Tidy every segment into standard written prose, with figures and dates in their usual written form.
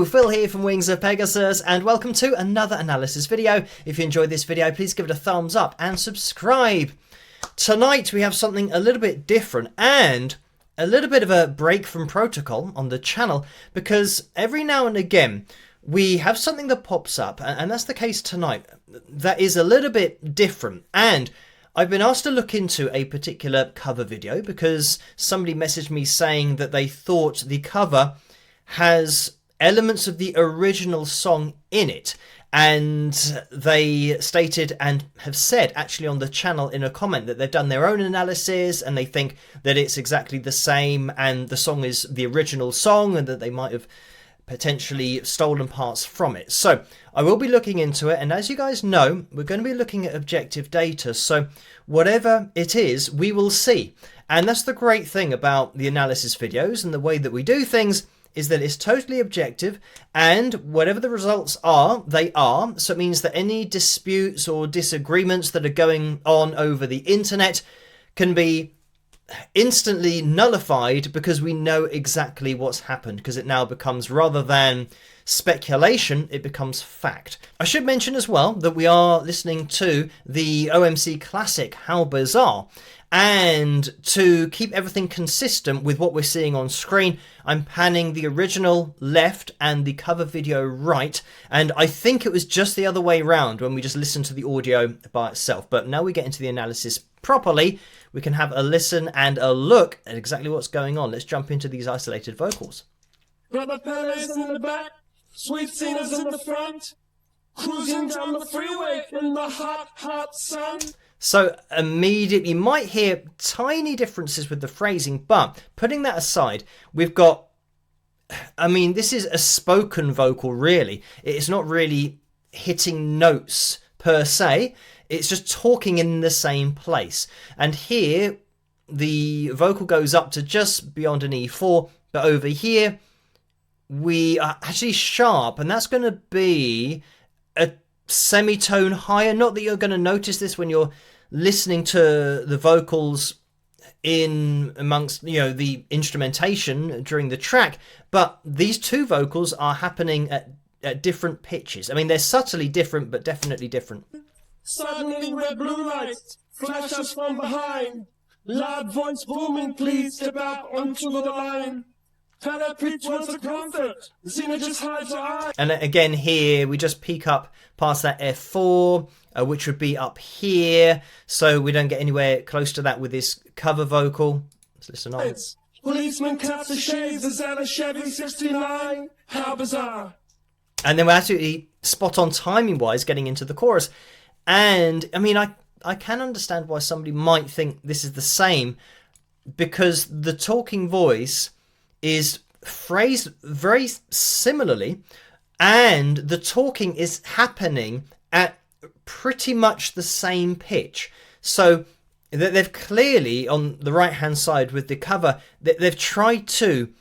Hello, Phil here from Wings of Pegasus, and welcome to another analysis video. If you enjoyed this video, please give it a thumbs up and subscribe. Tonight we have something a little bit different and a little bit of a break from protocol on the channel, because every now and again we have something that pops up, and that's the case tonight, that is a little bit different. And I've been asked to look into a particular cover video because somebody messaged me saying that they thought the cover has elements of the original song in it, and they stated and have said actually on the channel in a comment that they've done their own analysis and they think that it's exactly the same and the song is the original song and that they might have potentially stolen parts from it. So I will be looking into it, and as you guys know, we're going to be looking at objective data, so whatever it is we will see. And that's the great thing about the analysis videos and the way that we do things, is that it's totally objective, and whatever the results are, they are. So it means that any disputes or disagreements that are going on over the internet can be instantly nullified because we know exactly what's happened, because it now becomes, rather than speculation, it becomes fact. I should mention as well that we are listening to the OMC classic How Bizarre, and to keep everything consistent with what we're seeing on screen, I'm panning the original left and the cover video right, and I think it was just the other way around when we just listened to the audio by itself. But now we get into the analysis properly, we can have a listen and a look at exactly what's going on. Let's jump into these isolated vocals. Brother Pele's in the back, sweet singers in the front, cruising down the freeway in the hot, hot sun. So immediately you might hear tiny differences with the phrasing, but putting that aside, we've got, I mean, this is a spoken vocal really. It's not really hitting notes per se, it's just talking in the same place. And here the vocal goes up to just beyond an E4, but over here we are actually sharp, and that's going to be a semitone higher. Not that you're going to notice this when you're listening to the vocals in amongst, you know, the instrumentation during the track, but these two vocals are happening at different pitches. I mean, they're subtly different, but definitely different. Suddenly red blue lights flash us from behind, loud voice booming, please step out onto the line. Pele preach wants a prophet, Zena just hides her eye. And again here we just peek up past that F4, which would be up here, so we don't get anywhere close to that with this cover vocal. Let's listen on. Policeman cuts the shades, is that a Chevy 69? How bizarre. And then we're absolutely spot on timing wise getting into the chorus. And I mean, I can understand why somebody might think this is the same, because the talking voice is phrased very similarly, and the talking is happening at pretty much the same pitch. So they've clearly, on the right hand side with the cover, they've tried to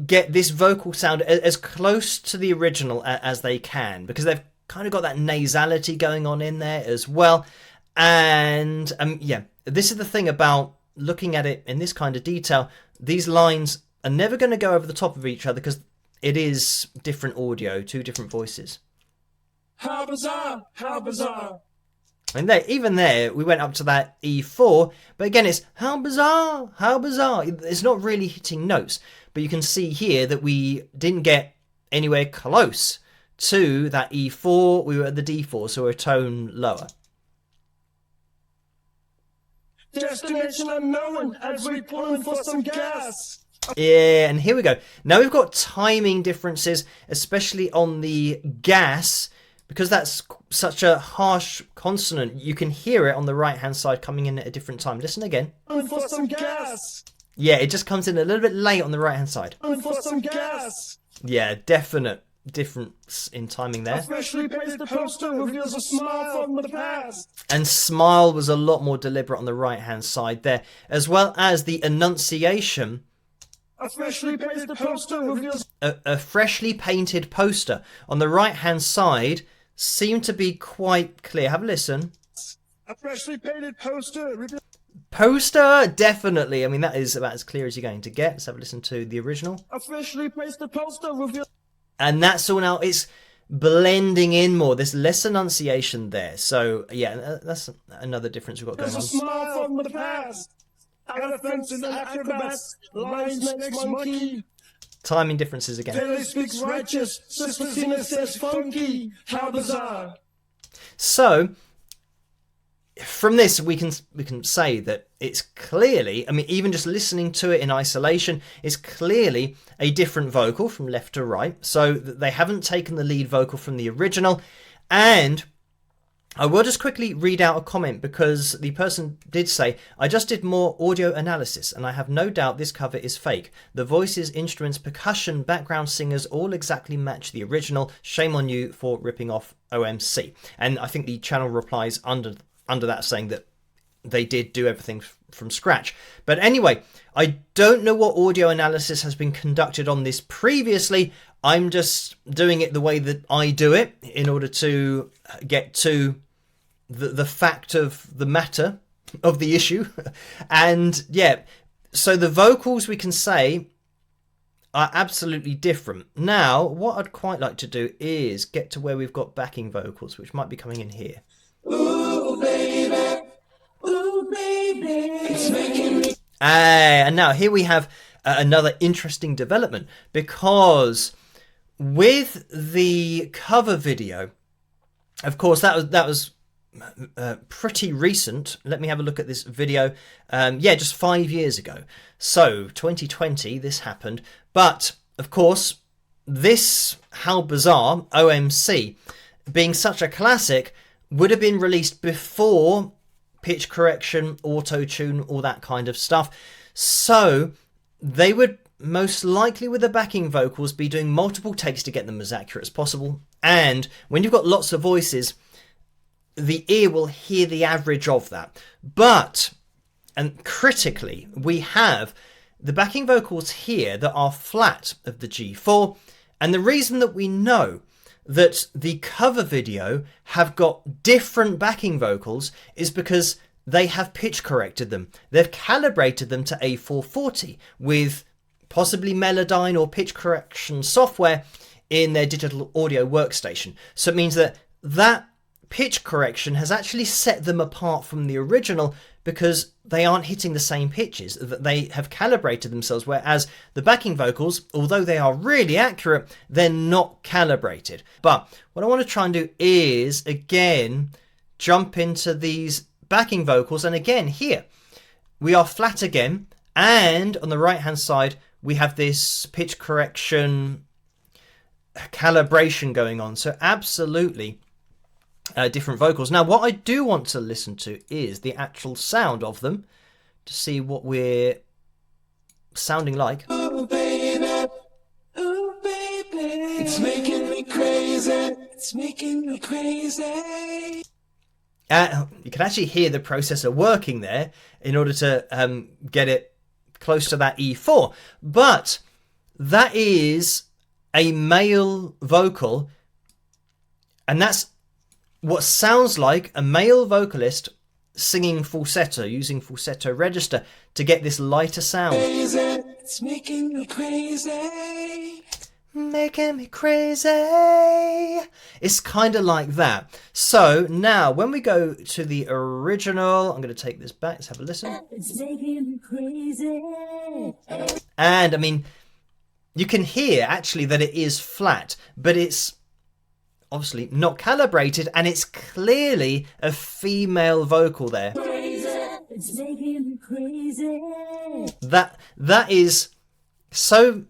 get this vocal sound as close to the original as they can, because they've kind of got that nasality going on in there as well. And yeah, this is the thing about looking at it in this kind of detail. These lines are never going to go over the top of each other because it is different audio, two different voices. How bizarre, how bizarre. And there, even there, we went up to that E4, but again, it's how bizarre, how bizarre. It's not really hitting notes, but you can see here that we didn't get anywhere close to that E4. We were at the D4, so we're a tone lower. Destination unknown as we pulling for some gas. Yeah, and here we go. Now we've got timing differences, especially on the gas, because that's such a harsh consonant. You can hear it on the right hand side coming in at a different time. Listen again. For some gas. Yeah, it just comes in a little bit late on the right hand side. For some gas. Yeah, definite difference in timing there. A freshly pasted poster reveals a smile from the past. And smile was a lot more deliberate on the right hand side there, as well as the enunciation. A freshly pasted poster reveals a freshly painted poster on the right hand side seemed to be quite clear. Have a listen. A freshly painted poster reveals Poster, definitely. I mean, that is about as clear as you're going to get. Let's have a listen to the original. A freshly pasted poster reveals And that's all now, it's blending in more. There's less enunciation there. So, yeah, that's another difference we've got going on. There's a smile from the past. Elephants and acrobats, lions next monkey. Timing differences again. Billy speaks righteous, Sister Tina says funky. How bizarre. So, from this, we can say that it's clearly, I mean, even just listening to it in isolation, it's clearly a different vocal from left to right. So they haven't taken the lead vocal from the original. And I will just quickly read out a comment, because the person did say, I just did more audio analysis and I have no doubt this cover is fake. The voices, instruments, percussion, background singers all exactly match the original. Shame on you for ripping off OMC. And I think the channel replies under that saying that they did do everything from scratch. But anyway, I don't know what audio analysis has been conducted on this previously. I'm just doing it the way that I do it in order to get to the fact of the matter of the issue. And yeah, so the vocals, we can say, are absolutely different. Now, what I'd quite like to do is get to where we've got backing vocals, which might be coming in here. Ooh, baby. Ooh, baby. It's making me... And now here we have another interesting development, because with the cover video, of course, that was pretty recent. Let me have a look at this video. Yeah, just 5 years ago. So 2020, this happened. But of course, this How Bizarre OMC, being such a classic, would have been released before pitch correction, auto-tune, all that kind of stuff. So they would most likely, with the backing vocals, be doing multiple takes to get them as accurate as possible. And when you've got lots of voices, the ear will hear the average of that. But, and critically, we have the backing vocals here that are flat of the G4. And the reason that we know that the cover video have got different backing vocals is because they have pitch corrected them. They've calibrated them to A440 with possibly Melodyne or pitch correction software in their digital audio workstation. So it means that that pitch correction has actually set them apart from the original, because they aren't hitting the same pitches, that they have calibrated themselves, whereas the backing vocals, although they are really accurate, they're not calibrated. But what I want to try and do is, again, jump into these backing vocals, and again, here, we are flat again, and on the right-hand side, we have this pitch correction calibration going on. So absolutely different vocals. Now, what I do want to listen to is the actual sound of them to see what we're sounding like. Ooh, baby. Ooh, baby. It's making me crazy. It's making me crazy. You can actually hear the processor working there in order to get it close to that E4. But that is a male vocal, and that's what sounds like a male vocalist singing falsetto, using falsetto register to get this lighter sound. Crazy. It's making me crazy. Making me crazy. It's kind of like that. So now when we go to the original, I'm going to take this back. Let's have a listen. It's making me crazy. And I mean, you can hear actually that it is flat, but it's obviously not calibrated, and it's clearly a female vocal there. Crazy. It's making me crazy. That is so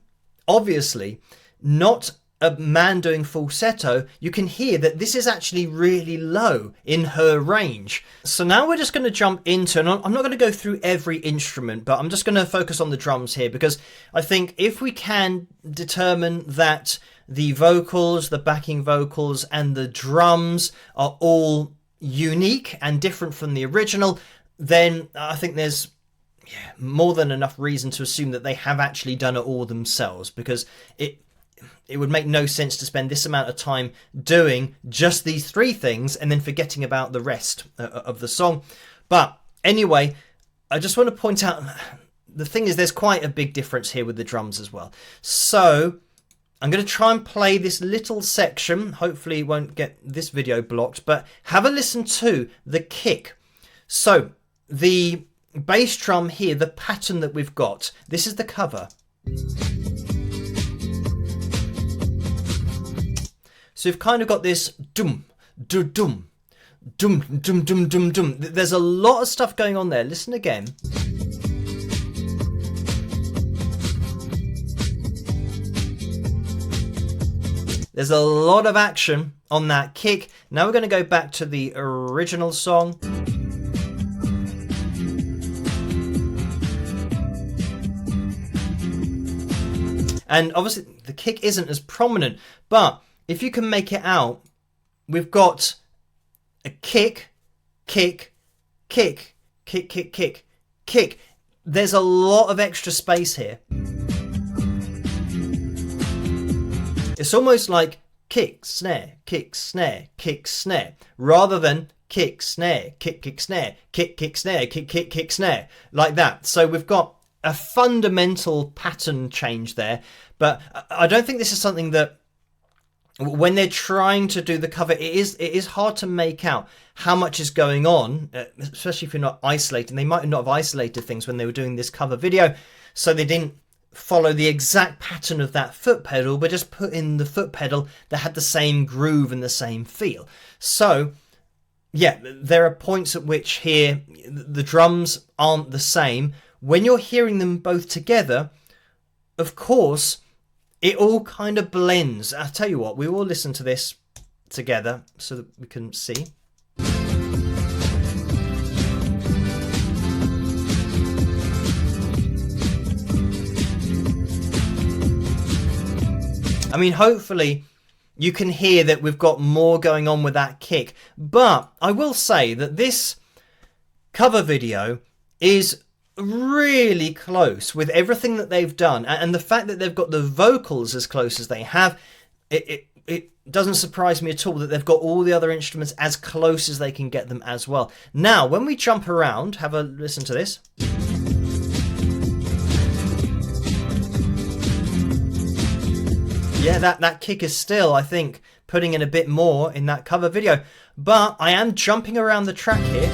obviously not a man doing falsetto. You can hear that this is actually really low in her range. So now we're just going to jump into, and I'm not going to go through every instrument, but I'm just going to focus on the drums here, because I think if we can determine that the vocals, the backing vocals, and the drums are all unique and different from the original, then I think there's more than enough reason to assume that they have actually done it all themselves, because it would make no sense to spend this amount of time doing just these three things and then forgetting about the rest of the song. But anyway, I just want to point out, the thing is, there's quite a big difference here with the drums as well. So I'm going to try and play this little section. Hopefully it won't get this video blocked, but have a listen to the kick. So the bass drum here, the pattern that we've got, this is the cover. So you've kind of got this dum, dum, dum, dum, dum, dum, dum, dum. There's a lot of stuff going on there. Listen again. There's a lot of action on that kick. Now we're going to go back to the original song. And obviously the kick isn't as prominent, but if you can make it out, we've got a kick, kick, kick, kick, kick, kick, kick. There's a lot of extra space here. It's almost like kick, snare, kick, snare, kick, snare, rather than kick, snare, kick, kick, snare, kick, kick, snare, kick, kick, kick, snare, like that. So we've got a fundamental pattern change there, but I don't think this is something that, when they're trying to do the cover, it is hard to make out how much is going on, especially if you're not isolating. They might not have isolated things when they were doing this cover video, so they didn't follow the exact pattern of that foot pedal, but just put in the foot pedal that had the same groove and the same feel. So yeah, there are points at which here the drums aren't the same. When you're hearing them both together, of course, it all kind of blends. I'll tell you what, we will listen to this together so that we can see. I mean, hopefully you can hear that we've got more going on with that kick. But I will say that this cover video is really close with everything that they've done. And the fact that they've got the vocals as close as they have, it doesn't surprise me at all that they've got all the other instruments as close as they can get them as well. Now, when we jump around, have a listen to this. Yeah, that kick is still, I think, putting in a bit more in that cover video. But I am jumping around the track here.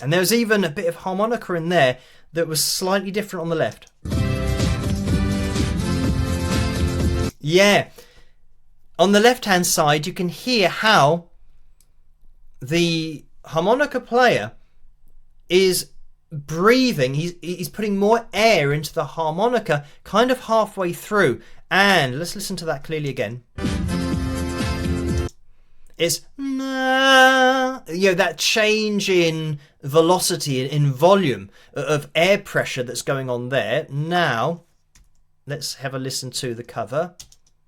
And there's even a bit of harmonica in there that was slightly different on the left. Yeah. On the left-hand side, you can hear how the harmonica player is breathing. He's putting more air into the harmonica kind of halfway through. And let's listen to that clearly again. It's, you know, that change in velocity, in volume of air pressure that's going on there. Now, let's have a listen to the cover.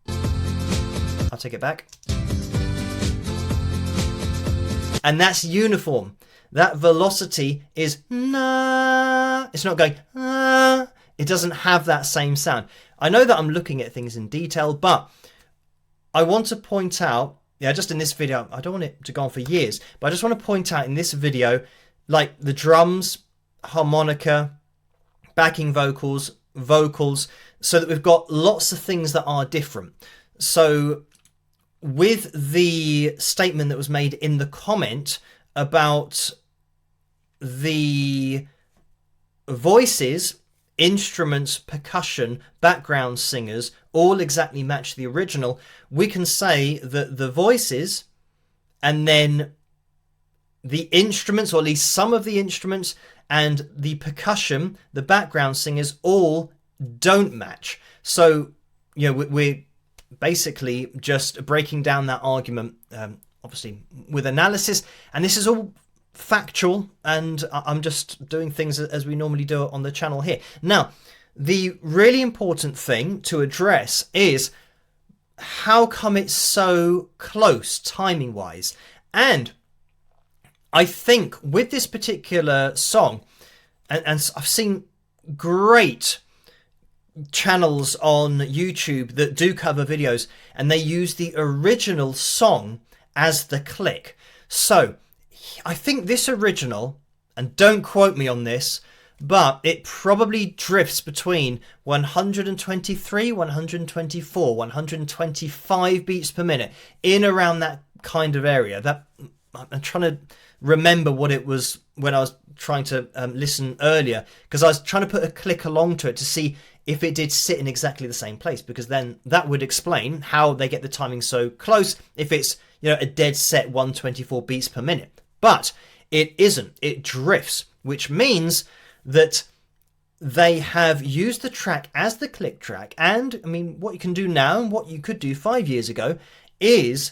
I'll take it back. And that's uniform. That velocity is na. It's not going ah. It doesn't have that same sound. I know that I'm looking at things in detail, but I want to point out, just in this video, I don't want it to go on for years, but I just want to point out in this video, like the drums, harmonica, backing vocals, so that we've got lots of things that are different. So with the statement that was made in the comment about the voices, instruments, percussion, background singers all exactly match the original, we can say that the voices and then the instruments, or at least some of the instruments, and the percussion, the background singers, all don't match. So, we're basically just breaking down that argument, obviously with analysis, and this is all factual, and I'm just doing things as we normally do it on the channel here. Now, the really important thing to address is how come it's so close timing wise. And I think with this particular song, and I've seen great channels on YouTube that do cover videos, and they use the original song as the click. So I think this original, and don't quote me on this, but it probably drifts between 123, 124, 125 beats per minute, in around that kind of area. That I'm trying to remember what it was when I was trying to listen earlier, because I was trying to put a click along to it to see if it did sit in exactly the same place, because then that would explain how they get the timing so close if it's, you know, a dead set 124 beats per minute. But it isn't. It drifts, which means that they have used the track as the click track. And I mean, what you can do now and what you could do 5 years ago is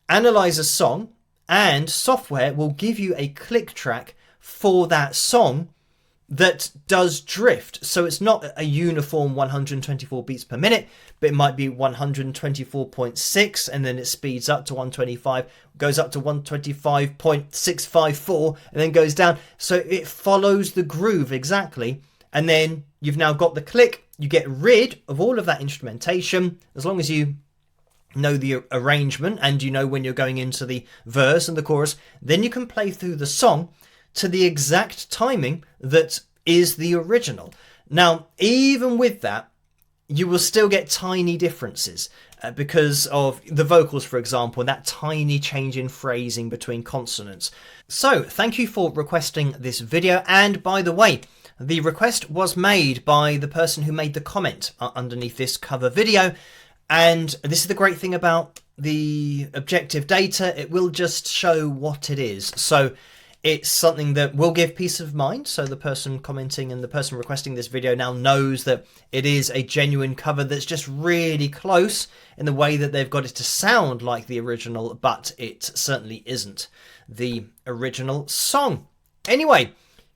analyze a song, and software will give you a click track for that song that does drift. So it's not a uniform 124 beats per minute, but it might be 124.6, and then it speeds up to 125, goes up to 125.654, and then goes down. So it follows the groove exactly. And then you've now got the click. You get rid of all of that instrumentation, as long as you know the arrangement and you know when you're going into the verse and the chorus. Then you can play through the song to the exact timing that is the original. Now, even with that, you will still get tiny differences because of the vocals, for example, and that tiny change in phrasing between consonants. So, thank you for requesting this video. And by the way, the request was made by the person who made the comment underneath this cover video. And this is the great thing about the objective data. It will just show what it is. So it's something that will give peace of mind. So the person commenting and the person requesting this video now knows that it is a genuine cover that's just really close in the way that they've got it to sound like the original, but it certainly isn't the original song. Anyway,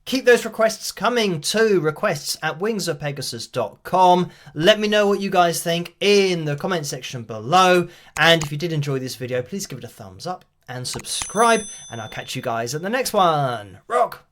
keep those requests coming to requests@wingsofpegasus.com. Let me know what you guys think in the comment section below. And if you did enjoy this video, please give it a thumbs up and subscribe. And I'll catch you guys at the next one. Rock!